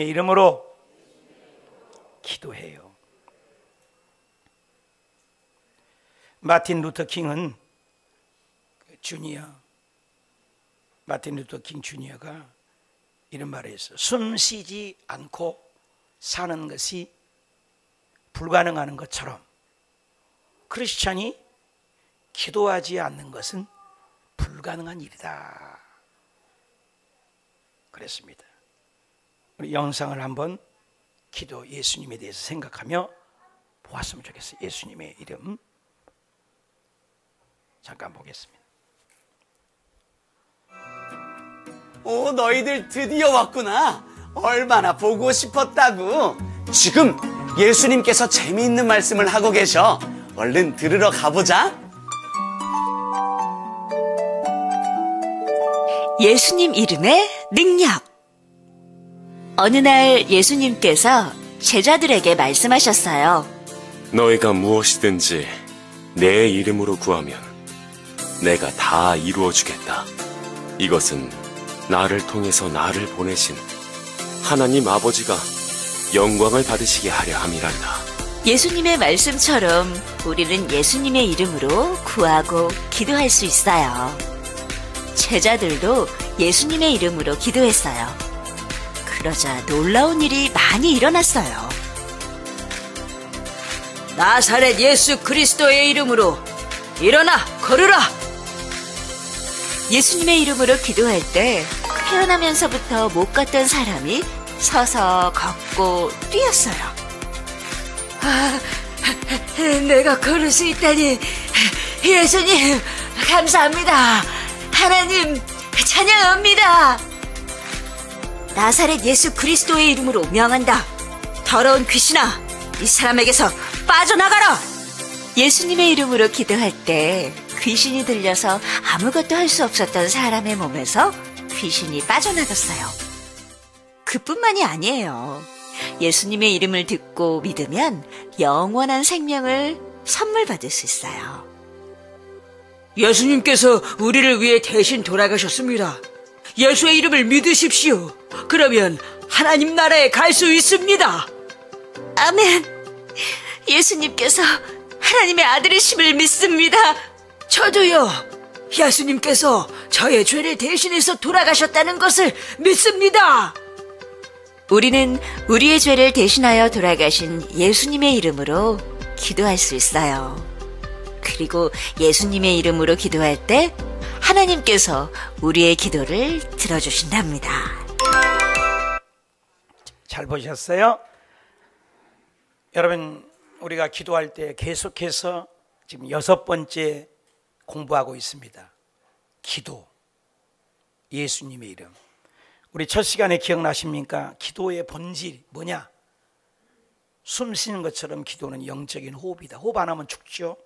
예수님의 이름으로 기도해요. 마틴 루터 킹은 마틴 루터 킹 주니어가 이런 말을 했어요. 숨 쉬지 않고 사는 것이 불가능한 것처럼 크리스찬이 기도하지 않는 것은 불가능한 일이다 그랬습니다. 우리 영상을 한번 기도 예수님에 대해서 생각하며 보았으면 좋겠어요. 예수님의 이름 잠깐 보겠습니다. 오, 너희들 드디어 왔구나. 얼마나 보고 싶었다고. 지금 예수님께서 재미있는 말씀을 하고 계셔. 얼른 들으러 가보자. 예수님 이름의 능력. 어느 날 예수님께서 제자들에게 말씀하셨어요. 너희가 무엇이든지 내 이름으로 구하면 내가 다 이루어주겠다. 이것은 나를 통해서 나를 보내신 하나님 아버지가 영광을 받으시게 하려 함이란다. 예수님의 말씀처럼 우리는 예수님의 이름으로 구하고 기도할 수 있어요. 제자들도 예수님의 이름으로 기도했어요. 그러자 놀라운 일이 많이 일어났어요. 나사렛 예수 그리스도의 이름으로 일어나 걸으라! 예수님의 이름으로 기도할 때 태어나면서부터 못 걷던 사람이 서서 걷고 뛰었어요. 내가 걸을 수 있다니 예수님 감사합니다. 하나님 찬양합니다. 나사렛 예수 그리스도의 이름으로 명한다. 더러운 귀신아, 이 사람에게서 빠져나가라. 예수님의 이름으로 기도할 때 귀신이 들려서 아무것도 할 수 없었던 사람의 몸에서 귀신이 빠져나갔어요. 그뿐만이 아니에요. 예수님의 이름을 듣고 믿으면 영원한 생명을 선물 받을 수 있어요. 예수님께서 우리를 위해 대신 돌아가셨습니다. 예수의 이름을 믿으십시오. 그러면 하나님 나라에 갈 수 있습니다. 아멘. 예수님께서 하나님의 아들이심을 믿습니다. 저도요. 예수님께서 저의 죄를 대신해서 돌아가셨다는 것을 믿습니다. 우리는 우리의 죄를 대신하여 돌아가신 예수님의 이름으로 기도할 수 있어요. 그리고 예수님의 이름으로 기도할 때 하나님께서 우리의 기도를 들어주신답니다. 잘 보셨어요? 여러분, 우리가 기도할 때 계속해서 지금 6번째 공부하고 있습니다. 기도, 예수님의 이름. 우리 첫 시간에 기억나십니까? 기도의 본질 뭐냐? 숨 쉬는 것처럼 기도는 영적인 호흡이다. 호흡 안 하면 죽죠.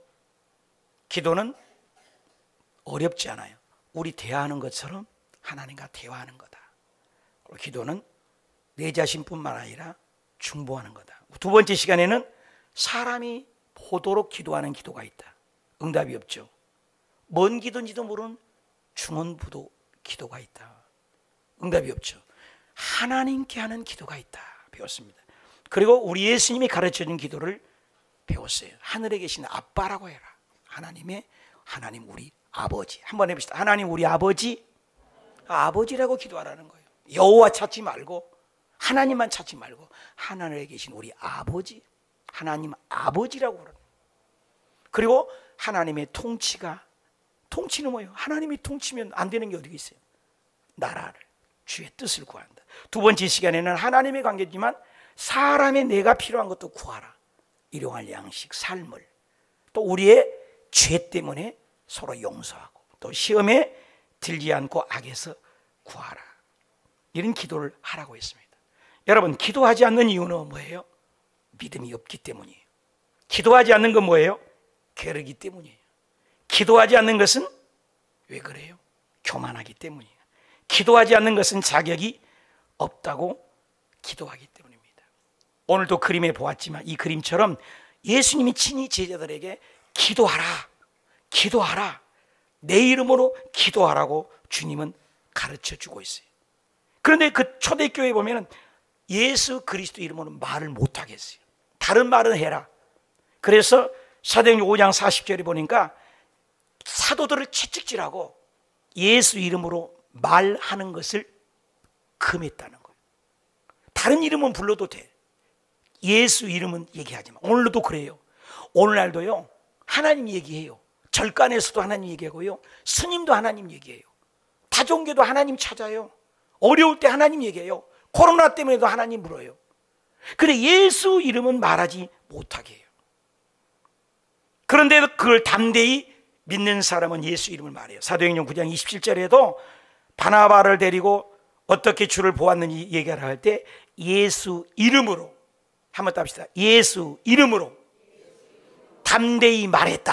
기도는 어렵지 않아요. 우리 대화하는 것처럼 하나님과 대화하는 거다. 그리고 기도는 내 자신뿐만 아니라 중보하는 거다. 두 번째 시간에는 사람이 보도록 기도하는 기도가 있다. 응답이 없죠. 뭔 기도인지도 모르는 중언부도 기도가 있다. 응답이 없죠. 하나님께 하는 기도가 있다. 배웠습니다. 그리고 우리 예수님이 가르쳐준 기도를 배웠어요. 하늘에 계신 아빠라고 해라. 하나님 우리 아버지. 한번 해봅시다. 하나님 우리 아버지. 아버지라고 기도하라는 거예요. 여호와 찾지 말고 하나님만 찾지 말고 하늘에 계신 우리 아버지, 하나님 아버지라고 그러는 거예요. 그리고 하나님의 통치는 뭐예요? 하나님이 통치면 안 되는 게 어디 있어요? 나라를, 주의 뜻을 구한다. 두 번째 시간에는 하나님의 관계지만 사람의 내가 필요한 것도 구하라. 일용할 양식, 삶을. 또 우리의 죄 때문에 서로 용서하고 또 시험에 들지 않고 악에서 구하라. 이런 기도를 하라고 했습니다. 여러분, 기도하지 않는 이유는 뭐예요? 믿음이 없기 때문이에요. 기도하지 않는 건 뭐예요? 게으르기 때문이에요. 기도하지 않는 것은 왜 그래요? 교만하기 때문이에요. 기도하지 않는 것은 자격이 없다고 기도하기 때문입니다. 오늘도 그림에 보았지만 이 그림처럼 예수님이 친히 제자들에게 기도하라, 내 이름으로 기도하라고 주님은 가르쳐 주고 있어요. 그런데 그 초대교회에 보면 예수 그리스도 이름으로는 말을 못하겠어요. 다른 말은 해라. 그래서 사도행전 5장 40절에 보니까 사도들을 채찍질하고 예수 이름으로 말하는 것을 금했다는 거예요. 다른 이름은 불러도 돼. 예수 이름은 얘기하지 마. 오늘도 그래요. 오늘날도요, 하나님 얘기해요. 절간에서도 하나님 얘기하고요, 스님도 하나님 얘기해요. 다종교도 하나님 찾아요. 어려울 때 하나님 얘기해요. 코로나 때문에도 하나님 물어요. 근데 예수 이름은 말하지 못하게 해요. 그런데 그걸 담대히 믿는 사람은 예수 이름을 말해요. 사도행전 9장 27절에도 바나바를 데리고 어떻게 주를 보았는지 얘기를 할 때 예수 이름으로, 한번 답시다. 예수 이름으로 담대히 말했다.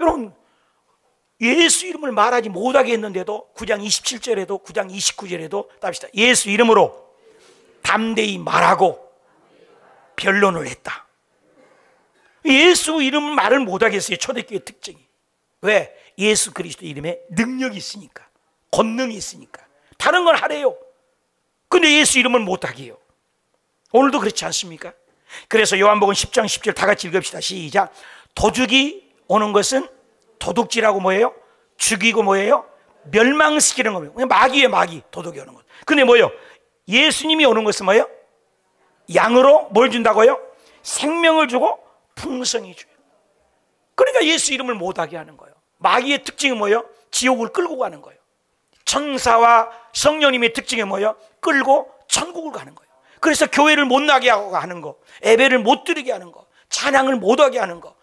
여러분, 예수 이름을 말하지 못하게 했는데도 9장 27절에도 9장 29절에도 답시다. 예수 이름으로 담대히 말하고 변론을 했다. 예수 이름 말을 못하게 했어요. 초대교회 특징이. 왜? 예수 그리스도 이름에 능력이 있으니까, 권능이 있으니까. 다른 건 하래요. 근데 예수 이름은 못하게 해요. 오늘도 그렇지 않습니까? 그래서 요한복음 10장 10절 다 같이 읽읍시다. 시작. 도둑이 오는 것은 도둑질하고 뭐예요? 죽이고 뭐예요? 멸망시키는 거예요. 마귀예요, 마귀. 도둑이 오는 것. 근데 뭐예요? 예수님이 오는 것은 뭐예요? 양으로 뭘 준다고요? 생명을 주고 풍성히 줘요. 그러니까 예수 이름을 못하게 하는 거예요. 마귀의 특징은 뭐예요? 지옥을 끌고 가는 거예요. 천사와 성령님의 특징이 뭐예요? 끌고 천국을 가는 거예요. 그래서 교회를 못 나게 하고 하는 거, 예배를 못 드리게 하는 거, 찬양을 못 하게 하는 거,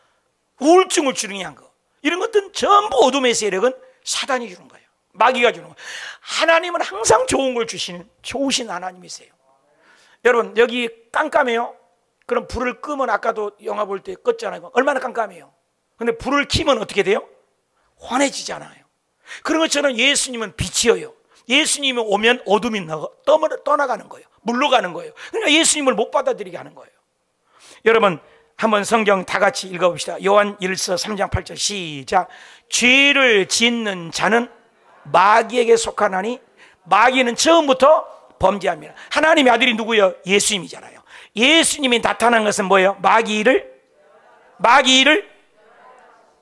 우울증을 주는 한 거, 이런 것들은 전부 어둠의 세력은 사단이 주는 거예요. 마귀가 주는 거예요. 하나님은 항상 좋은 걸 주시는 좋으신 하나님이세요. 여러분, 여기 깜깜해요. 그럼 불을 끄면, 아까도 영화 볼 때 껐잖아요. 얼마나 깜깜해요. 근데 불을 켜면 어떻게 돼요? 환해지잖아요. 그런 것처럼 예수님은 빛이에요. 예수님이 오면 어둠이 떠나가는 거예요. 물러가는 거예요. 그러니까 예수님을 못 받아들이게 하는 거예요. 여러분, 한번 성경 다 같이 읽어봅시다. 요한 1서 3장 8절 시작. 죄를 짓는 자는 마귀에게 속하나니 마귀는 처음부터 범죄합니다. 하나님의 아들이 누구예요? 예수님이잖아요. 예수님이 나타난 것은 뭐예요? 마귀를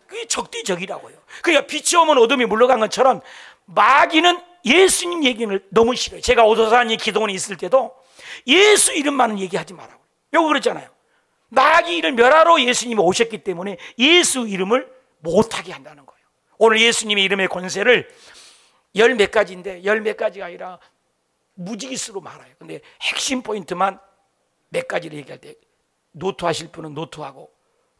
그게 적대적이라고요. 그러니까 빛이 오면 어둠이 물러간 것처럼 마귀는 예수님 얘기는 너무 싫어요. 제가 오도사님 기도원에 있을 때도 예수 이름만은 얘기하지 말라고. 요거 그랬잖아요. 마귀를 멸하러 예수님이 오셨기 때문에 예수 이름을 못하게 한다는 거예요. 오늘 예수님의 이름의 권세를 열 몇 가지인데, 열 몇 가지가 아니라 무지기수로 말아요. 근데 핵심 포인트만 몇 가지를 얘기할 때 노트하실 분은 노트하고,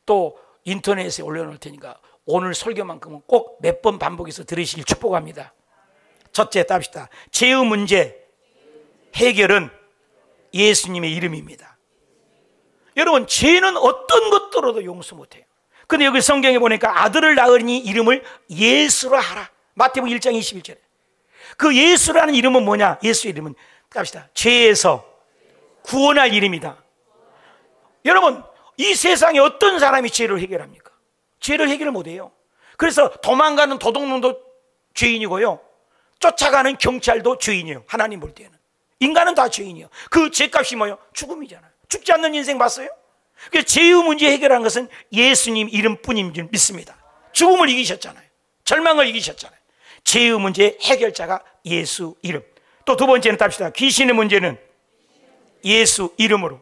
또 인터넷에 올려놓을 테니까 오늘 설교만큼은 꼭 몇 번 반복해서 들으시길 축복합니다. 첫째, 답시다. 죄의 문제 해결은 예수님의 이름입니다. 여러분, 죄는 어떤 것들로도 용서 못해요. 근데 여기 성경에 보니까 아들을 낳으니 이름을 예수로 하라. 마태복음 1장 21절에. 그 예수라는 이름은 뭐냐? 예수 이름은 갑시다. 죄에서 구원할 이름이다. 여러분, 이 세상에 어떤 사람이 죄를 해결합니까? 죄를 해결을 못해요. 그래서 도망가는 도둑놈도 죄인이고요, 쫓아가는 경찰도 죄인이에요. 하나님 볼 때는 인간은 다 죄인이에요. 그 죄값이 뭐예요? 죽음이잖아요. 죽지 않는 인생 봤어요? 그래서 죄의 문제 해결한 것은 예수님 이름뿐인 줄 믿습니다. 죽음을 이기셨잖아요. 절망을 이기셨잖아요. 죄의 문제 해결자가 예수 이름. 또 두 번째는 답시다. 귀신의 문제는 예수 이름으로.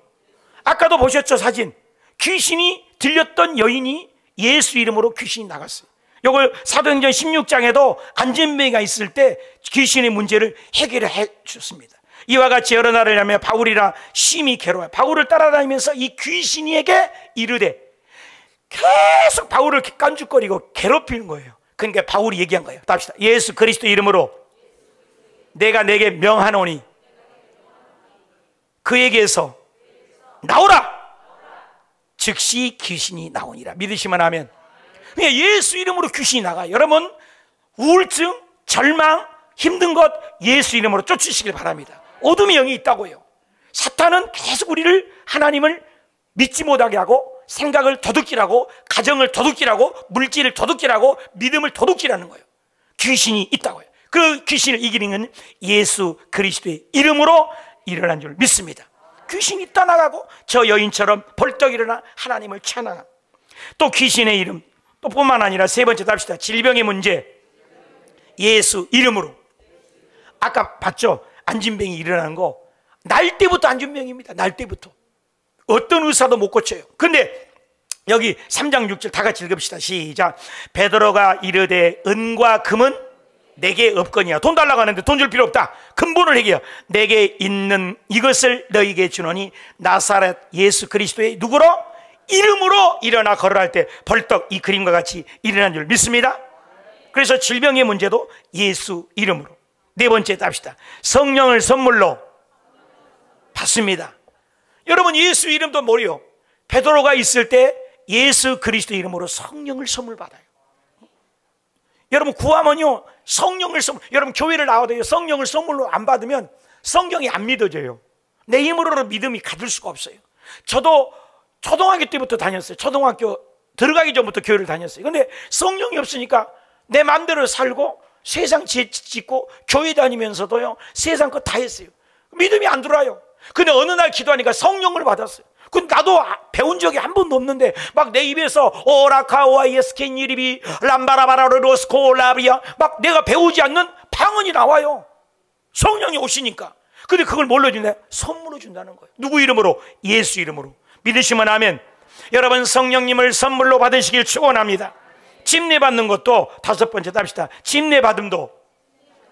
아까도 보셨죠, 사진. 귀신이 들렸던 여인이 예수 이름으로 귀신이 나갔어요. 이걸 사도행전 16장에도 안전병이가 있을 때 귀신의 문제를 해결해 줬습니다. 이와 같이 여러 날을 하며 바울이라 심히 괴로워요. 바울을 따라다니면서 이 귀신에게 이르되 계속 바울을 깐죽거리고 괴롭히는 거예요. 그러니까 바울이 얘기한 거예요. 답시다. 예수 그리스도 이름으로 내가 내게 명하노니 그에게서 나오라. 즉시 귀신이 나오니라. 믿으시면 하면. 그러니까 예수 이름으로 귀신이 나가요. 여러분, 우울증, 절망, 힘든 것 예수 이름으로 쫓으시길 바랍니다. 어둠의 영이 있다고요. 사탄은 계속 우리를, 하나님을 믿지 못하게 하고, 생각을 도둑질하고, 가정을 도둑질하고, 물질을 도둑질하고, 믿음을 도둑질하는 거예요. 귀신이 있다고요. 그 귀신을 이기는 건 예수 그리스도의 이름으로 일어난 줄 믿습니다. 귀신이 떠나가고 저 여인처럼 벌떡 일어나 하나님을 찬양하고, 또 귀신의 이름, 또 뿐만 아니라 세 번째 답시다. 질병의 문제, 예수 이름으로. 아까 봤죠? 안진병이 일어나는 거 날 때부터 안진병입니다. 날 때부터 어떤 의사도 못 고쳐요. 근데 여기 3장 6절 다 같이 읽읍시다. 시작. 베드로가 이르되 은과 금은 내게 없거니와. 돈 달라고 하는데 돈 줄 필요 없다. 근본을 얘기해요. 내게 있는 이것을 너희에게 주노니 나사렛 예수 그리스도의 누구로? 이름으로 일어나 걸어갈 때 벌떡 이 그림과 같이 일어난 줄 믿습니다. 그래서 질병의 문제도 예수 이름으로. 네 번째 답시다. 성령을 선물로 받습니다. 여러분, 예수 이름도 뭐예요? 베드로가 있을 때 예수 그리스도 이름으로 성령을 선물 받아요. 여러분, 구하면요 성령을 선물. 여러분, 교회를 나와도요 성령을 선물로 안 받으면 성경이 안 믿어져요. 내 힘으로는 믿음이 가질 수가 없어요. 저도 초등학교 때부터 다녔어요. 초등학교 들어가기 전부터 교회를 다녔어요. 근데 성령이 없으니까 내 마음대로 살고 세상 짓고 교회 다니면서도요 세상 거 다 했어요. 믿음이 안 들어와요. 근데 어느 날 기도하니까 성령을 받았어요. 근데 나도 배운 적이 한 번도 없는데 막 내 입에서 오라카와 예스케니리비 람바라바라로스코라비아 막 내가 배우지 않는 방언이 나와요. 성령이 오시니까. 근데 그걸 뭘로 준다? 선물로 준다는 거예요. 누구 이름으로? 예수 이름으로. 믿으시면 아멘. 여러분, 성령님을 선물로 받으시길 축원합니다. 침례 받는 것도 다섯 번째 답시다. 침례 받음도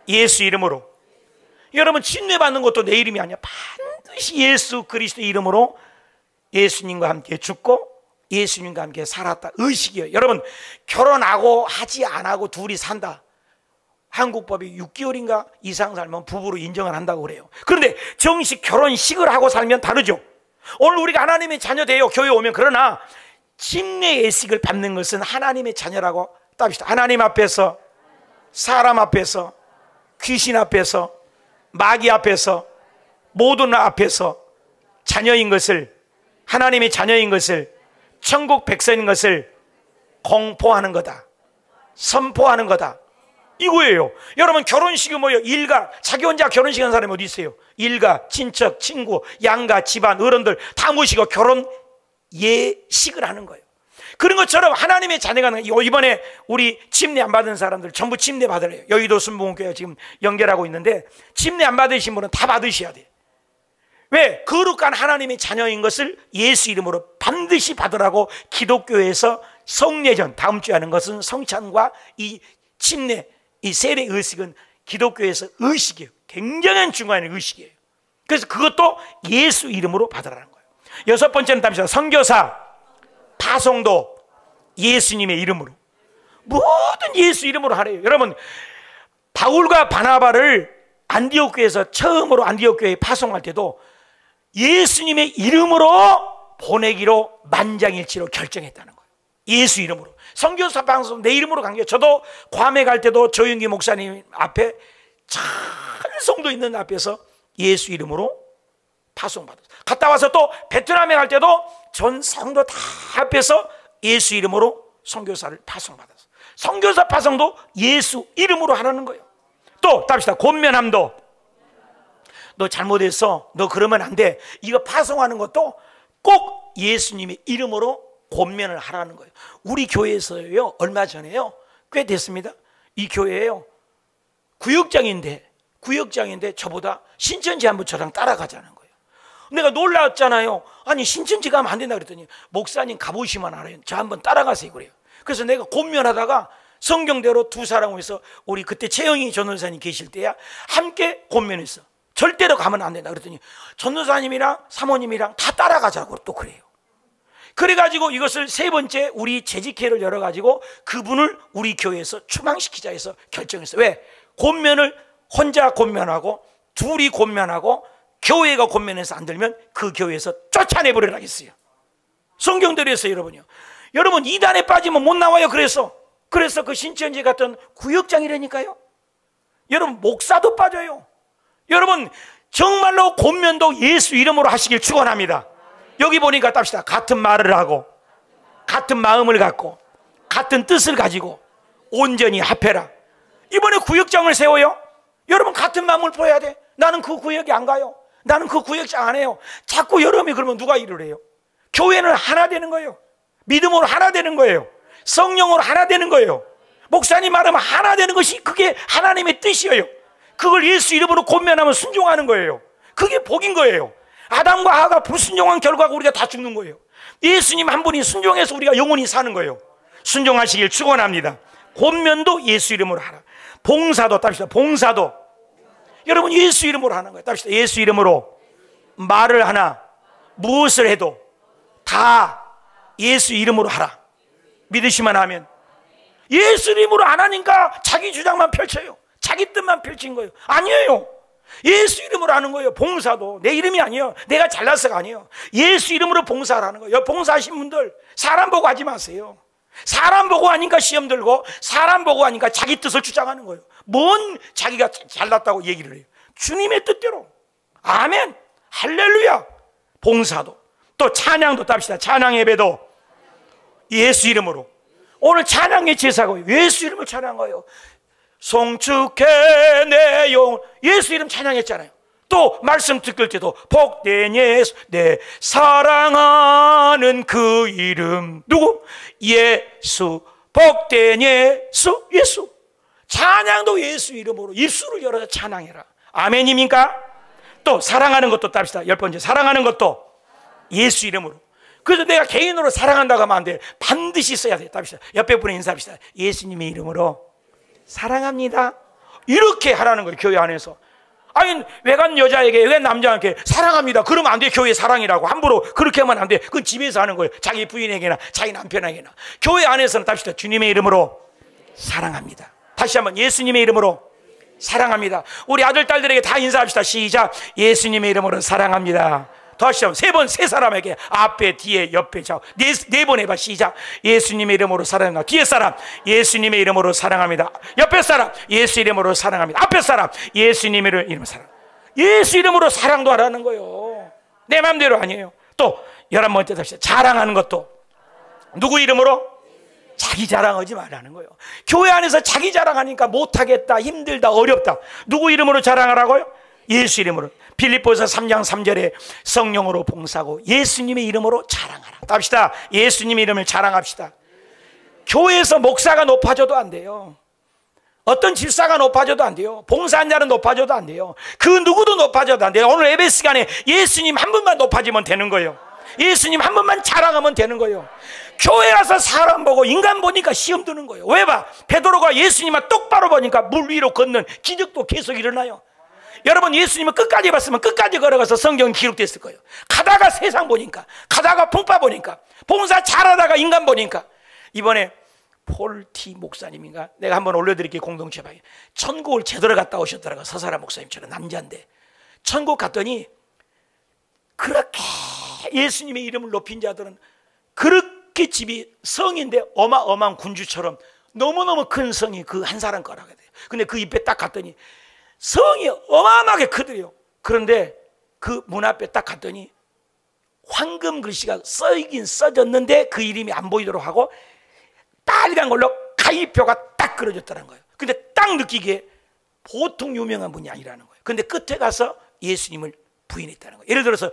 예수 이름으로. 여러분, 침례 받는 것도 내 이름이 아니야. 반드시 예수 그리스도 이름으로 예수님과 함께 죽고 예수님과 함께 살았다. 의식이에요. 여러분, 결혼하고 하지 안 하고 둘이 산다. 한국법이 6개월인가 이상 살면 부부로 인정을 한다고 그래요. 그런데 정식 결혼식을 하고 살면 다르죠. 오늘 우리가 하나님의 자녀 돼요. 교회 오면. 그러나 침례 예식을 받는 것은 하나님의 자녀라고 답시다. 하나님 앞에서, 사람 앞에서, 귀신 앞에서, 마귀 앞에서, 모든 앞에서 자녀인 것을, 하나님의 자녀인 것을, 천국 백성인 것을 공포하는 거다. 선포하는 거다. 이거예요. 여러분, 결혼식이 뭐예요? 일가. 자기 혼자 결혼식 한 사람이 어디 있어요? 일가, 친척, 친구, 양가, 집안, 어른들 다 모시고 결혼 예식을 하는 거예요. 그런 것처럼 하나님의 자녀가 이번에 우리 침례 안 받은 사람들 전부 침례 받으래요. 여의도 순복음교회 지금 연결하고 있는데 침례 안 받으신 분은 다 받으셔야 돼요. 왜? 거룩한 하나님의 자녀인 것을 예수 이름으로 반드시 받으라고 기독교에서 성례전, 다음 주에 하는 것은 성찬과 이 침례, 이 세례 의식은 기독교에서 의식이에요. 굉장한 중요한 의식이에요. 그래서 그것도 예수 이름으로 받으라는 거예요. 여섯 번째는 답시다. 선교사 파송도 예수님의 이름으로. 모든 예수 이름으로 하래요. 여러분, 바울과 바나바를 안디옥 교회에서 처음으로 안디옥 교회에 파송할 때도 예수님의 이름으로 보내기로 만장일치로 결정했다는 거예요. 예수 이름으로. 선교사 방송 내 이름으로 간 거예요. 저도 괌에 갈 때도 조영기 목사님 앞에 참 성도 있는 앞에서 예수 이름으로 파송받았어요. 갔다 와서 또 베트남에 갈 때도 전 성도 다 앞에서 예수 이름으로 선교사를 파송받았어요. 선교사 파송도 예수 이름으로 하라는 거예요. 또 답시다. 권면함도. 너 잘못했어. 너 그러면 안 돼. 이거 파송하는 것도 꼭 예수님의 이름으로 권면을 하라는 거예요. 우리 교회에서요, 얼마 전에요, 꽤 됐습니다. 이 교회에요, 구역장인데 저보다 신천지 한번 저랑 따라가자는 거예요. 내가 놀랐잖아요. 아니, 신천지 가면 안 된다 그랬더니 목사님 가보시면 알아요. 저 한번 따라가세요 그래요. 그래서 내가 권면하다가 성경대로 두 사람을 해서 우리 그때 최영희 전도사님 계실 때야 함께 권면했어. 절대로 가면 안 된다 그랬더니 전도사님이랑 사모님이랑 다 따라가자고 또 그래요. 그래가지고 이것을 세 번째 우리 재직회를 열어가지고 그분을 우리 교회에서 추방시키자 해서 결정했어요. 왜? 권면을 혼자 권면하고 둘이 권면하고 교회가 권면해서 안 들면 그 교회에서 쫓아내버리라 했어요. 성경대로 했어요. 여러분요. 여러분, 이단에 빠지면 못 나와요. 그래서 그 신천지 같은 구역장이라니까요. 여러분, 목사도 빠져요. 여러분, 정말로 권면도 예수 이름으로 하시길 축원합니다. 여기 보니까 답시다. 같은 말을 하고 같은 마음을 갖고 같은 뜻을 가지고 온전히 합해라. 이번에 구역장을 세워요. 여러분, 같은 마음을 보여야 돼. 나는 그 구역에 안 가요. 나는 그 구역장 안 해요. 자꾸 여러분이 그러면 누가 일을 해요? 교회는 하나 되는 거예요. 믿음으로 하나 되는 거예요. 성령으로 하나 되는 거예요. 목사님 말하면 하나 되는 것이 그게 하나님의 뜻이에요. 그걸 예수 이름으로 권면하면 순종하는 거예요. 그게 복인 거예요. 아담과 하와가 불순종한 결과가 우리가 다 죽는 거예요. 예수님 한 분이 순종해서 우리가 영원히 사는 거예요. 순종하시길 축원합니다. 권면도 예수 이름으로 하라. 봉사도 답시다. 봉사도 여러분 예수 이름으로 하는 거예요. 답시다. 예수 이름으로 말을 하나 무엇을 해도 다 예수 이름으로 하라. 믿으시면 하면. 예수 이름으로 안 하니까 자기 주장만 펼쳐요. 자기 뜻만 펼친 거예요. 아니에요. 예수 이름으로 하는 거예요. 봉사도 내 이름이 아니에요. 내가 잘나서가 아니에요. 예수 이름으로 봉사하라는 거예요. 봉사하신 분들 사람 보고 하지 마세요. 사람 보고 하니까 시험 들고 사람 보고 하니까 자기 뜻을 주장하는 거예요. 뭔 자기가 잘났다고 얘기를 해요. 주님의 뜻대로. 아멘. 할렐루야. 봉사도 또 찬양도 답시다. 찬양 예배도 예수 이름으로. 오늘 찬양의 제사고요. 예수 이름을 찬양한 거예요. 송축해 내 영. 예수 이름 찬양했잖아요. 또 말씀 듣을 때도 복된 예수 내 사랑하는 그 이름. 누구? 예수. 복된 예수. 예수. 찬양도 예수 이름으로 입술을 열어서 찬양해라. 아멘입니까? 또 사랑하는 것도 답시다. 10번째 사랑하는 것도 예수 이름으로. 그래서 내가 개인으로 사랑한다고 하면 안 돼. 반드시 써야 돼. 답시다. 옆에 분에 인사합시다. 예수님의 이름으로 사랑합니다. 이렇게 하라는 거예요. 교회 안에서. 아니 외간 여자에게 외간 남자에게 사랑합니다. 그러면 안 돼. 교회 사랑이라고 함부로 그렇게 하면 안 돼. 그건 집에서 하는 거예요. 자기 부인에게나 자기 남편에게나. 교회 안에서는 답시다. 주님의 이름으로 사랑합니다. 다시 한번 예수님의 이름으로 사랑합니다. 우리 아들 딸들에게 다 인사합시다. 시작. 예수님의 이름으로 사랑합니다. 다시 한번 세 번 세 사람에게 앞에 뒤에 옆에 좌우 네 번 해봐. 시작. 예수님의 이름으로 사랑합니다. 뒤에 사람 예수님의 이름으로 사랑합니다. 옆에 사람 예수 이름으로 사랑합니다. 앞에 사람 예수님의 이름으로 사랑. 예수 이름으로 사랑도 하라는 거예요. 내 마음대로 아니에요. 또 11번째 답시다. 자랑하는 것도 누구 이름으로? 자기 자랑하지 말라는 거예요. 교회 안에서 자기 자랑하니까 못하겠다, 힘들다, 어렵다. 누구 이름으로 자랑하라고요? 예수 이름으로. 빌립보서 3장 3절에 성령으로 봉사하고 예수님의 이름으로 자랑하라. 답시다. 예수님의 이름을 자랑합시다. 교회에서 목사가 높아져도 안 돼요. 어떤 집사가 높아져도 안 돼요. 봉사한 자는 높아져도 안 돼요. 그 누구도 높아져도 안 돼요. 오늘 예배 시간에 예수님 한 분만 높아지면 되는 거예요. 예수님 한 분만 자랑하면 되는 거예요. 교회 와서 사람 보고 인간 보니까 시험 드는 거예요. 왜 봐? 베드로가 예수님만 똑바로 보니까 물 위로 걷는 기적도 계속 일어나요. 여러분 예수님은 끝까지 봤으면 끝까지 걸어가서 성경이 기록됐을 거예요. 가다가 세상 보니까, 가다가 풍파 보니까, 봉사 잘하다가 인간 보니까. 이번에 폴티 목사님인가? 내가 한번 올려드릴게요. 공동체 방에. 천국을 제대로 갔다 오셨더라고요. 서사라 목사님처럼 남자인데. 천국 갔더니 그렇게 예수님의 이름을 높인 자들은 그렇게 집이 성인데 어마어마한 군주처럼 너무너무 큰 성이 그 한 사람 거라고 해요. 근데 그 입에 딱 갔더니 성이 어마어마하게 크더래요. 그런데 그 문 앞에 딱 갔더니 황금 글씨가 써있긴 써졌는데 그 이름이 안 보이도록 하고 빨간 걸로 가위표가 딱 그려졌다는 거예요. 근데 딱 느끼기에 보통 유명한 분이 아니라는 거예요. 근데 끝에 가서 예수님을 부인했다는 거예요. 예를 들어서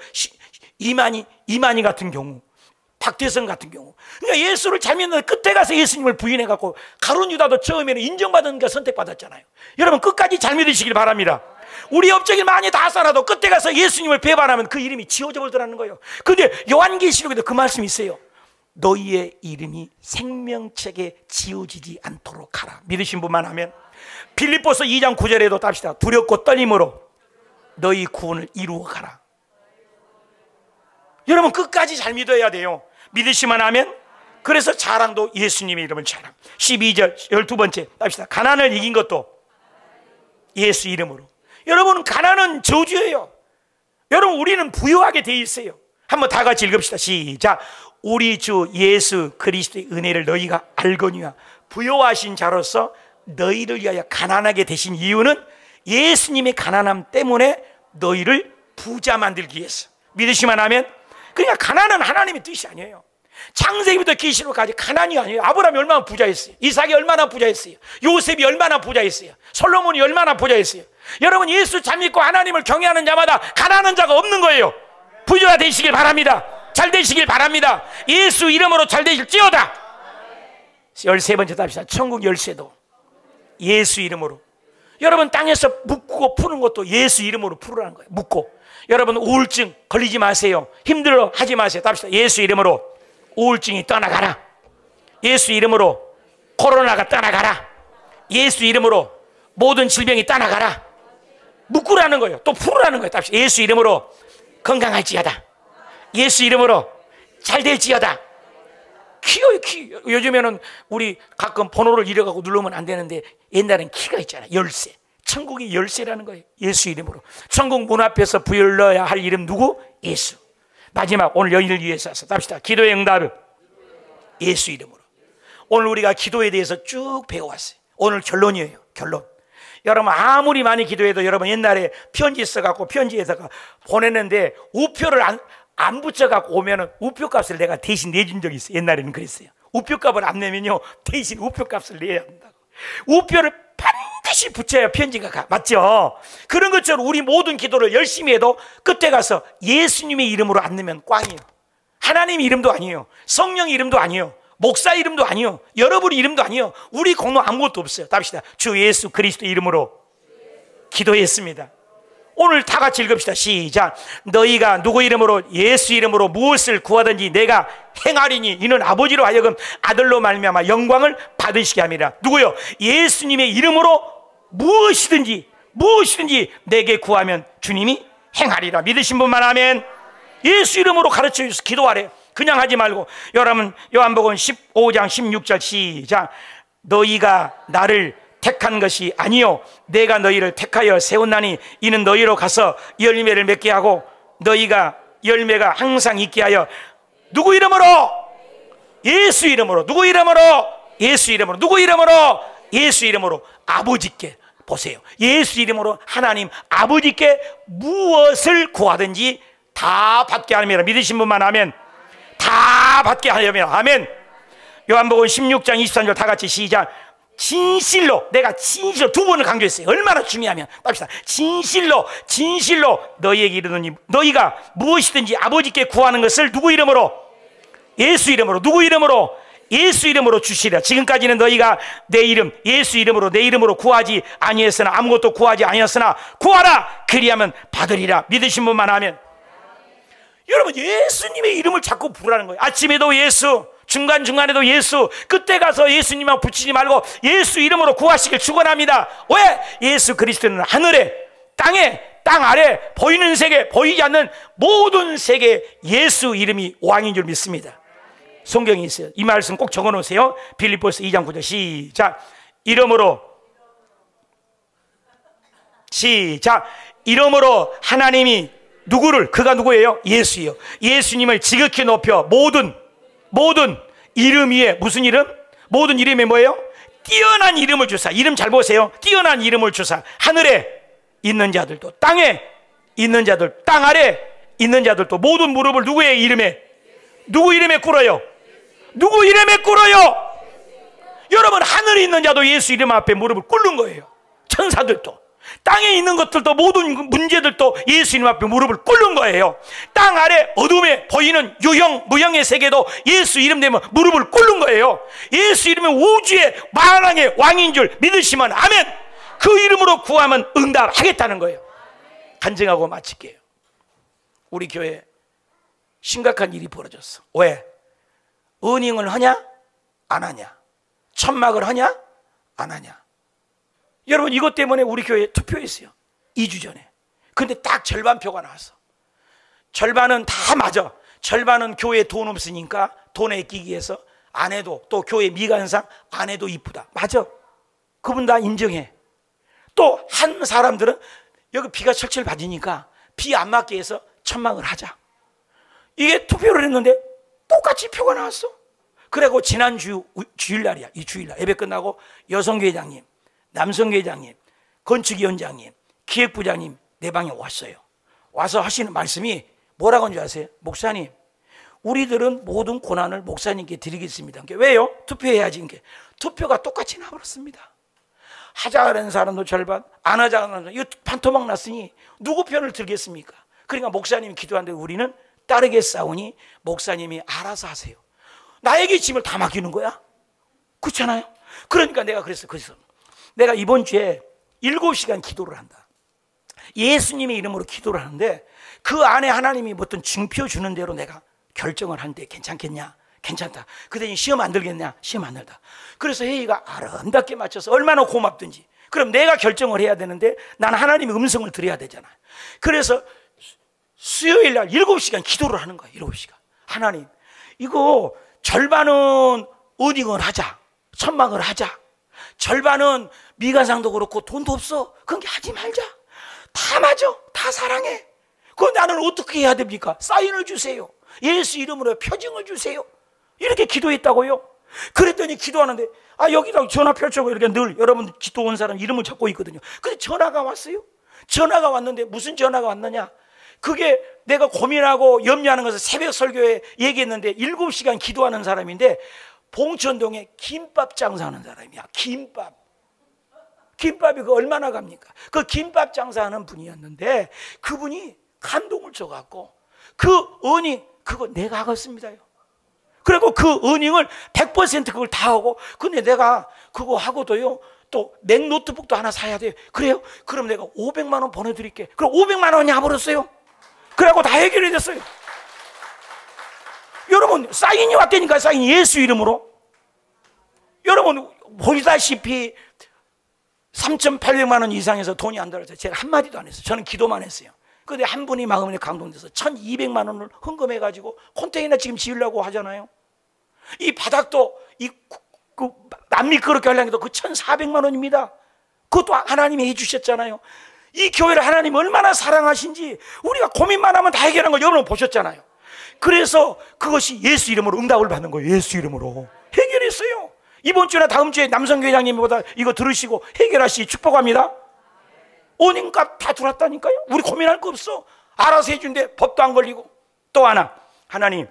이만희 같은 경우, 박태성 같은 경우. 그러니까 예수를 잘 믿는데 끝에 가서 예수님을 부인해갖고 가룟 유다도 처음에는 인정받은 게 선택받았잖아요. 여러분 끝까지 잘 믿으시길 바랍니다. 우리 업적이 많이 다 살아도 끝에 가서 예수님을 배반하면 그 이름이 지워져 버리더라는 거예요. 근데 요한계시록에도 그 말씀이 있어요. 너희의 이름이 생명책에 지워지지 않도록 하라. 믿으신 분만 하면. 빌립보서 2장 9절에도 답시다. 두렵고 떨림으로 너희 구원을 이루어 가라. 여러분 끝까지 잘 믿어야 돼요. 믿으시면 하면. 그래서 자랑도 예수님의 이름을 자랑. 12절 12번째 답시다. 가난을 이긴 것도 예수 이름으로. 여러분 가난은 저주예요. 여러분 우리는 부유하게 돼 있어요. 한번 다 같이 읽읍시다. 시작. 우리 주 예수 그리스도의 은혜를 너희가 알거니와 부요하신 자로서 너희를 위하여 가난하게 되신 이유는 예수님의 가난함 때문에 너희를 부자 만들기 위해서. 믿으시면 하면. 그러니까 가난은 하나님의 뜻이 아니에요. 창세기부터 계시록까지 가난이 아니에요. 아브라함이 얼마나 부자였어요. 이삭이 얼마나 부자였어요. 요셉이 얼마나 부자였어요. 솔로몬이 얼마나 부자였어요. 여러분, 예수 잘 믿고 하나님을 경외하는 자마다 가난한 자가 없는 거예요. 부자가 되시길 바랍니다. 잘 되시길 바랍니다. 예수 이름으로 잘 되실지어다. 13번째 답시다. 천국 열쇠도 예수 이름으로. 여러분, 땅에서 묶고 푸는 것도 예수 이름으로 풀으라는 거예요. 묶고. 여러분, 우울증 걸리지 마세요. 힘들어 하지 마세요. 답시다. 예수 이름으로 우울증이 떠나가라. 예수 이름으로 코로나가 떠나가라. 예수 이름으로 모든 질병이 떠나가라. 묶으라는 거예요. 또 풀으라는 거예요. 답시다. 예수 이름으로 건강할지어다. 예수 이름으로 잘 될지어다. 키요. 요즘에는 우리 가끔 번호를 잃어가고 누르면 안 되는데 옛날엔 키가 있잖아요. 열쇠. 천국이 열쇠라는 거예요. 예수 이름으로. 천국 문 앞에서 불러야 할 이름 누구? 예수. 마지막, 오늘 여인을 위해서 합시다. 기도의 응답을 예수 이름으로. 오늘 우리가 기도에 대해서 쭉 배워왔어요. 오늘 결론이에요. 결론. 여러분, 아무리 많이 기도해도 여러분, 옛날에 편지 써갖고 편지에다가 보냈는데 우표를 안 붙여갖고 오면은 우표 값을 내가 대신 내준 적이 있어요. 옛날에는 그랬어요. 우표 값을 안 내면요, 대신 우표 값을 내야 한다고. 우표를 반드시 붙여야 편지가 가. 맞죠? 그런 것처럼 우리 모든 기도를 열심히 해도 끝에 가서 예수님의 이름으로 안 넣으면 꽝이에요. 하나님 이름도 아니에요. 성령 이름도 아니에요. 목사 이름도 아니요, 여러분 이름도 아니요, 우리 공로 아무것도 없어요. 답시다. 주 예수 그리스도 이름으로 기도했습니다. 오늘 다 같이 읽읍시다. 시작. 너희가 누구 이름으로, 예수 이름으로 무엇을 구하든지 내가 행하리니 이는 아버지로 하여금 아들로 말미암아 영광을 받으시게 함이라. 누구요? 예수님의 이름으로 무엇이든지 내게 구하면 주님이 행하리라. 믿으신 분만 아멘. 예수 이름으로 가르쳐 주셔서 기도하래요. 그냥 하지 말고. 여러분, 요한복음 15장 16절 시작. 너희가 나를 택한 것이 아니요 내가 너희를 택하여 세웠나니 이는 너희로 가서 열매를 맺게 하고 너희가 열매가 항상 있게 하여. 누구 이름으로? 예수 이름으로. 누구 이름으로? 예수 이름으로. 누구 이름으로? 예수 이름으로. 아버지께. 보세요. 예수 이름으로 하나님 아버지께 무엇을 구하든지 다 받게 하느니라. 믿으신 분만 아멘. 다 받게 하려면 아멘. 요한복음 16장 23절 다 같이 시작. 진실로, 내가 진실로 두 번을 강조했어요. 얼마나 중요하면 합시다. 진실로 너희에게 이르노니 너희가 무엇이든지 아버지께 구하는 것을 누구 이름으로? 예수 이름으로. 누구 이름으로? 예수 이름으로 주시리라. 지금까지는 너희가 내 이름, 예수 이름으로, 내 이름으로 구하지 아니했으나, 아무것도 구하지 아니었으나 구하라 그리하면 받으리라. 믿으신 분만 하면. 여러분, 예수님의 이름을 자꾸 부르라는 거예요. 아침에도 예수, 중간중간에도 예수, 끝에 가서 예수님만 붙이지 말고 예수 이름으로 구하시길 축원합니다. 왜? 예수 그리스도는 하늘에, 땅에, 땅 아래, 보이는 세계, 보이지 않는 모든 세계 예수 이름이 왕인 줄 믿습니다. 성경이 있어요. 이 말씀 꼭 적어놓으세요. 빌립보서 2장 9절 시작. 이름으로, 시작. 이름으로 하나님이 누구를, 그가 누구예요? 예수예요. 예수님을 지극히 높여 모든 이름 위에, 무슨 이름? 모든 이름에 뭐예요? 뛰어난 이름을 주사. 이름 잘 보세요. 뛰어난 이름을 주사. 하늘에 있는 자들도, 땅에 있는 자들, 땅 아래 있는 자들도 모든 무릎을 누구의 이름에, 누구 이름에 꿇어요? 누구 이름에 꿇어요? 여러분, 하늘에 있는 자도 예수 이름 앞에 무릎을 꿇는 거예요. 천사들도, 땅에 있는 것들도, 모든 문제들도 예수 이름 앞에 무릎을 꿇는 거예요. 땅 아래 어둠에 보이는 유형 무형의 세계도 예수 이름 되면 무릎을 꿇는 거예요. 예수 이름은 우주의 만왕의 왕인 줄 믿으시면 아멘. 그 이름으로 구하면 응답하겠다는 거예요. 간증하고 마칠게요. 우리 교회에 심각한 일이 벌어졌어. 왜? 은행을 하냐? 안 하냐? 천막을 하냐? 안 하냐? 여러분, 이것 때문에 우리 교회에 투표했어요. 2주 전에. 근데 딱 절반표가 나왔어. 절반은 다 맞아. 절반은 교회에 돈 없으니까 돈 아끼기 위해서 안 해도, 또 교회 미관상 안 해도 이쁘다. 맞아. 그분 다 인정해. 또 한 사람들은 여기 비가 철철 맞으니까 비 안 맞게 해서 천막을 하자. 이게 투표를 했는데 똑같이 표가 나왔어. 그리고 지난주 주일날이야. 이 주일날 예배 끝나고 여성교회장님, 남성교회장님, 건축위원장님, 기획부장님 내 방에 왔어요. 와서 하시는 말씀이 뭐라고 하는 줄 아세요? 목사님, 우리들은 모든 고난을 목사님께 드리겠습니다. 왜요? 투표해야지. 투표가 똑같이 나버렸습니다. 하자는 사람도 절반, 안 하자는 사람도, 이거 반토막 났으니 누구 편을 들겠습니까? 그러니까 목사님이 기도하는데 우리는 따르게 싸우니 목사님이 알아서 하세요. 나에게 짐을 다 맡기는 거야. 그렇잖아요. 그러니까 내가 그래서 내가 이번 주에 7시간 기도를 한다. 예수님의 이름으로 기도를 하는데 그 안에 하나님이 어떤 증표 주는 대로 내가 결정을 하는데 괜찮겠냐? 괜찮다. 그랬더니 시험 안 들겠냐? 시험 안 들다. 그래서 회의가 아름답게 맞춰서 얼마나 고맙든지. 그럼 내가 결정을 해야 되는데 나는 하나님의 음성을 들어야 되잖아. 그래서 수요일 날 7시간 기도를 하는 거야. 7시간. 하나님, 이거 절반은 어닝을 하자. 천막을 하자. 절반은 미관상도 그렇고 돈도 없어. 그런 게 하지 말자. 다 맞아. 다 사랑해. 그럼 나는 어떻게 해야 됩니까? 사인을 주세요. 예수 이름으로 표징을 주세요. 이렇게 기도했다고요. 그랬더니 기도하는데 여기다 전화 펼쳐고 이렇게 늘 여러분 기도 온 사람 이름을 적고 있거든요. 근데 전화가 왔어요. 전화가 왔는데 무슨 전화가 왔느냐? 그게 내가 고민하고 염려하는 것을 새벽 설교에 얘기했는데 7시간 기도하는 사람인데 봉천동에 김밥 장사하는 사람이야. 김밥이 그 얼마나 갑니까? 그 김밥 장사하는 분이었는데 그분이 감동을 줘갖고 그 어닝 그거 내가 하겠습니다요. 그리고 그 어닝을 100% 그걸 다 하고 근데 내가 그거 하고도요 또 맥 노트북도 하나 사야 돼요. 그래요? 그럼 내가 500만 원 보내드릴게. 그럼 500만 원이 와버렸어요. 그래갖고 다 해결이 됐어요. 여러분 사인이 왔다니까. 사인이 예수 이름으로. 여러분 보시다시피 3,800만 원 이상에서 돈이 안 들어왔어요. 제가 한마디도 안 했어요. 저는 기도만 했어요. 근데 한 분이 마음에 감동돼서 1,200만 원을 헌금해가지고 컨테이너 지금 지으려고 하잖아요. 이 바닥도 그 남미끄럽게 하려고 해도 그 1,400만 원입니다. 그것도 하나님이 해주셨잖아요. 이 교회를 하나님이 얼마나 사랑하신지 우리가 고민만 하면 다 해결한 걸 여러분 보셨잖아요. 그래서 그것이 예수 이름으로 응답을 받는 거예요. 예수 이름으로 해결했어요. 이번 주나 다음 주에 남성교회장님보다 이거 들으시고 해결하시 축복합니다. 어닝값 다 들어왔다니까요. 우리 고민할 거 없어. 알아서 해준대. 법도 안 걸리고. 또 하나, 하나님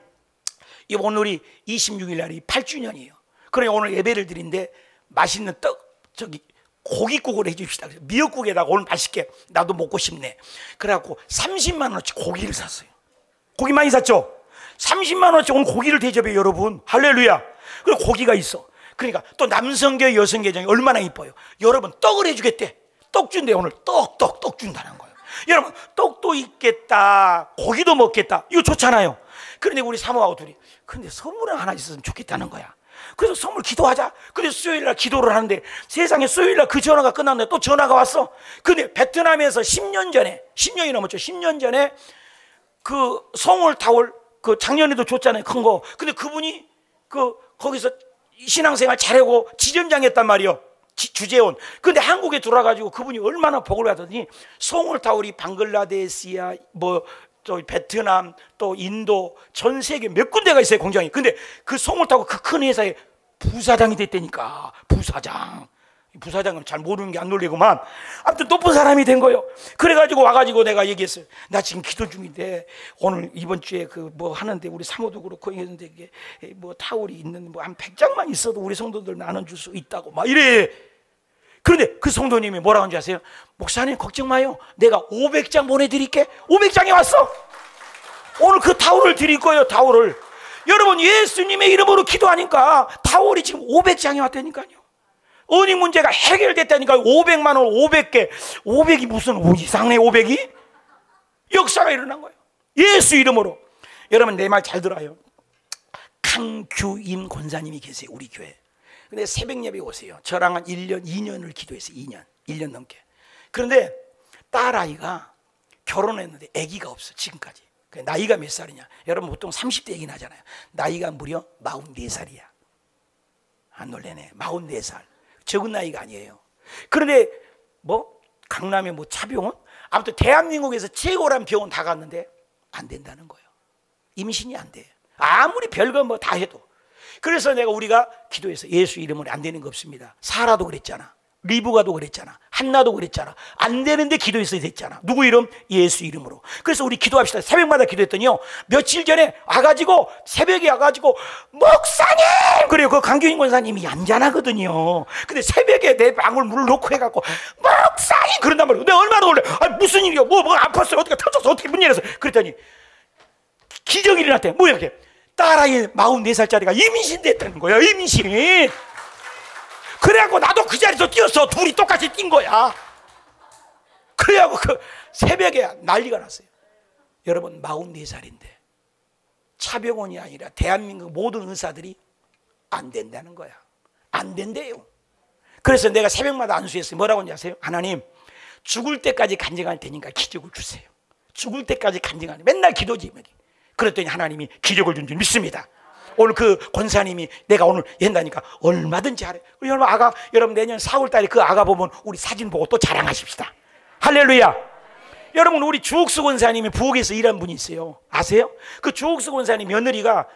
이번 오늘이 26일 날이 8주년이에요 그러니 오늘 예배를 드린데 맛있는 고깃국을 해줍시다. 미역국에다가 오늘 맛있게 나도 먹고 싶네. 그래갖고 30만 원어치 고기를 샀어요. 고기 많이 샀죠? 30만 원어치 오늘 고기를 대접해요 여러분. 할렐루야. 그리고 고기가 있어. 그러니까 또 남성교회 여성교회장이 얼마나 이뻐요. 여러분 떡을 해주겠대. 떡 준대. 오늘 떡 준다는 거예요. 여러분 떡도 있겠다 고기도 먹겠다. 이거 좋잖아요. 그런데 우리 사모하고 둘이 근데 선물은 하나 있었으면 좋겠다는 거야. 그래서 선물 기도하자. 근데 수요일날 기도를 하는데 세상에 수요일날 그 전화가 끝났는데 또 전화가 왔어. 근데 베트남에서 10년 전에 10년이 넘었죠. 10년 전에 그 성월타월 그 작년에도 줬잖아요 큰 거. 근데 그분이 거기서 신앙생활 잘하고 지점장 했단 말이에요. 주재원. 근데 한국에 들어와가지고 그분이 얼마나 복을 받았더니 송울타올이 방글라데시야 또 베트남 또 인도 전 세계 몇 군데가 있어요 공장이. 근데 그 송울타올 그 큰 회사에 부사장이 됐다니까. 부사장은 잘 모르는 게 안 놀래구만. 아무튼 높은 사람이 된 거예요. 그래가지고 와가지고 내가 얘기했어요. 나 지금 기도 중인데 오늘 이번 주에 하는데 우리 사모도 그렇고 했는데 이게 타올이 있는 한 100장만 있어도 우리 성도들 나눠줄 수 있다고 막 이래. 그런데 그 성도님이 뭐라고 하는지 아세요? 목사님 걱정 마요. 내가 500장 보내드릴게. 500장이 왔어. 오늘 그 타올을 드릴 거예요. 타올을. 여러분 예수님의 이름으로 기도하니까 타올이 지금 500장이 왔다니까요. 어닝 문제가 해결됐다니까. 500만 원 500개. 500이 무슨 이상해 500이? 역사가 일어난 거예요. 예수 이름으로. 여러분 내 말 잘 들어요. 강규임 권사님이 계세요 우리 교회. 근데 새벽 예배 오세요. 저랑 한 1년 2년을 기도했어요. 2년 넘게. 그런데 딸아이가 결혼했는데 아기가 없어 지금까지. 나이가 몇 살이냐? 여러분 보통 30대 얘기 나잖아요. 나이가 무려 44살이야 안 놀래네. 44살. 적은 나이가 아니에요. 그런데 강남에 차병원? 아무튼 대한민국에서 최고란 병원 다 갔는데 안 된다는 거예요. 임신이 안 돼. 아무리 별거 다 해도. 그래서 우리가 기도해서 예수 이름으로 안 되는 거 없습니다. 사라도 그랬잖아. 리브가도 그랬잖아. 한나도 그랬잖아. 안 되는데 기도했어야 됐잖아. 누구 이름? 예수 이름으로. 그래서 우리 기도합시다. 새벽마다 기도했더니요, 며칠 전에 와가지고, 새벽에 와가지고, 목사님! 그래요. 그 강균인 권사님이 얌전하거든요. 근데 새벽에 내 방울 물을 놓고 해갖고, 목사님! 그런단 말이에요. 내가 얼마나 놀래. 아니, 무슨 일이야? 뭐 아팠어요? 어떻게 터졌어? 어떻게 문 열었어? 그랬더니, 기적이 일어났대. 뭐야, 이게? 딸아이 44살짜리가 임신 됐다는 거야, 임신. 그래갖고 나도 그 자리에서 뛰었어. 둘이 똑같이 뛴 거야. 그래갖고 그 새벽에 난리가 났어요. 여러분, 44살인데 차병원이 아니라 대한민국 모든 의사들이 안 된다는 거야. 안 된대요. 그래서 내가 새벽마다 안수했어요. 뭐라고 하는지 아세요? 하나님, 죽을 때까지 간증할 테니까 기적을 주세요. 죽을 때까지 간증하는, 맨날 기도지. 그랬더니 하나님이 기적을 준 줄 믿습니다. 오늘 그 권사님이 내가 오늘 한다니까 얼마든지 하래. 여러분 내년 4월달에 그 아가 보면 우리 사진 보고 또 자랑하십시다. 할렐루야. 여러분, 우리 주옥수 권사님이 부엌에서 일한 분이 있어요. 아세요? 그 주옥수 권사님 며느리가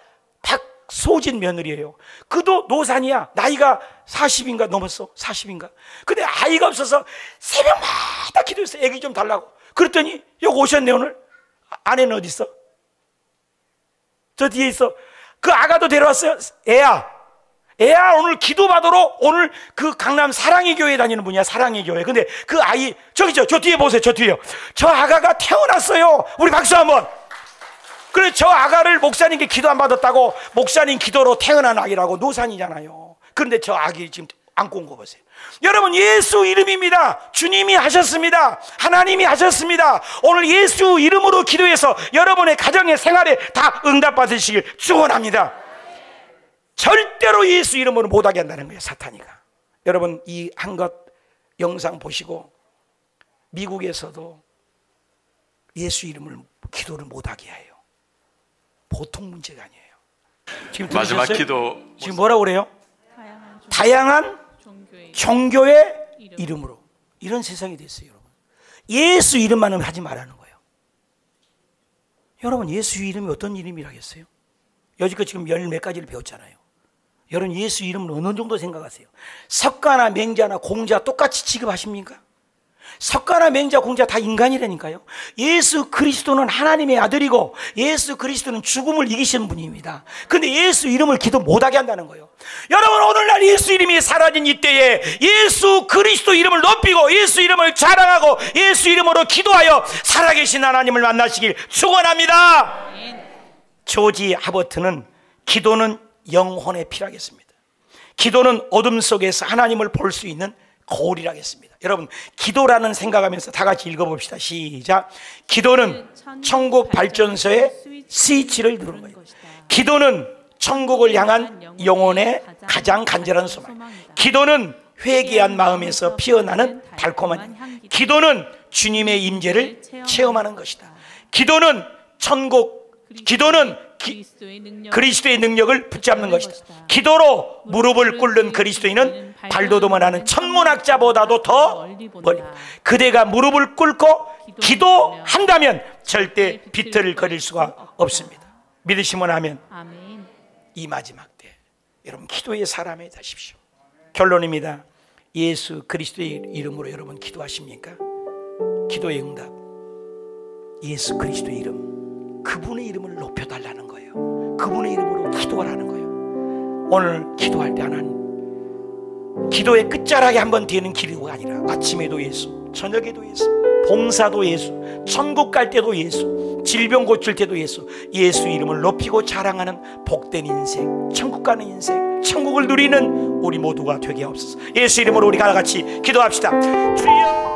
박소진 며느리예요. 그도 노산이야. 나이가 40인가 넘었어. 40인가. 근데 아이가 없어서 새벽마다 기도했어. 애기 좀 달라고. 그랬더니 여기 오셨네. 오늘 아내는 어디 있어? 저 뒤에 있어. 그 아가도 데려왔어요. 애야 오늘 기도받으러 오늘 그 강남 사랑의 교회 다니는 분이야. 사랑의 교회. 근데 그 아이 저 뒤에 보세요. 저 뒤에요. 저 아가가 태어났어요. 우리 박수 한번. 그래, 저 아가를 목사님께 기도 안 받았다고 목사님 기도로 태어난 아기라고 노산이잖아요. 그런데 저 아기 지금 안고 온 거 보세요. 여러분, 예수 이름입니다. 주님이 하셨습니다. 하나님이 하셨습니다. 오늘 예수 이름으로 기도해서 여러분의 가정의 생활에 다 응답받으시길 축원합니다. 절대로 예수 이름으로 못하게 한다는 거예요, 사탄이가. 여러분, 이 한 것 영상 보시고 미국에서도 예수 이름을 기도를 못하게 해요. 보통 문제가 아니에요. 지금 마지막 들으셨어요? 기도. 지금 뭐라고 그래요? 다양한 종교의 이름으로. 이런 세상이 됐어요, 여러분. 예수 이름만은 하지 말라는 거예요. 여러분, 예수 이름이 어떤 이름이라겠어요? 여지껏 지금 열 몇 가지를 배웠잖아요. 여러분, 예수 이름을 어느 정도 생각하세요? 석가나 맹자나 공자 똑같이 취급하십니까? 석가나 맹자 공자 다 인간이라니까요. 예수 그리스도는 하나님의 아들이고 예수 그리스도는 죽음을 이기신 분입니다. 근데 예수 이름을 기도 못하게 한다는 거예요. 여러분, 오늘날 예수 이름이 사라진 이때에 예수 그리스도 이름을 높이고 예수 이름을 자랑하고 예수 이름으로 기도하여 살아계신 하나님을 만나시길 축원합니다. 조지 하버트는 기도는 영혼의 피라겠습니다. 기도는 어둠 속에서 하나님을 볼 수 있는 거울이라고 했습니다. 여러분, 기도라는 생각하면서 다 같이 읽어봅시다. 시작. 기도는 천국 발전소의 스위치를 누르는 거예요. 기도는 천국을 향한 영혼의 가장 간절한 소망. 기도는 회개한 마음에서 피어나는 달콤한 향. 기도는 주님의 임재를 체험하는 것이다. 기도는 그리스도의 능력을 붙잡는 것이다. 기도로 무릎을 꿇는 그리스도인은 발돋움하는 천문학자보다도 더 멀리. 그대가 무릎을 꿇고 기도한다면 절대 비틀거릴 수가 없습니다. 믿으시면 아멘. 이 마지막 때 여러분, 기도의 사람이 되십시오. 결론입니다. 예수 그리스도의 이름으로 여러분 기도하십니까? 기도의 응답, 예수 그리스도의 이름, 그분의 이름을 높여달라는 거예요. 그분의 이름으로 기도하라는 거예요. 오늘 기도할 때 하나님, 기도의 끝자락에 한번 되는 기도가 아니라 아침에도 예수, 저녁에도 예수, 봉사도 예수, 천국 갈 때도 예수, 질병 고칠 때도 예수, 예수 이름을 높이고 자랑하는 복된 인생, 천국 가는 인생, 천국을 누리는 우리 모두가 되게 하옵소서. 예수 이름으로 우리 다 같이 기도합시다. 주여.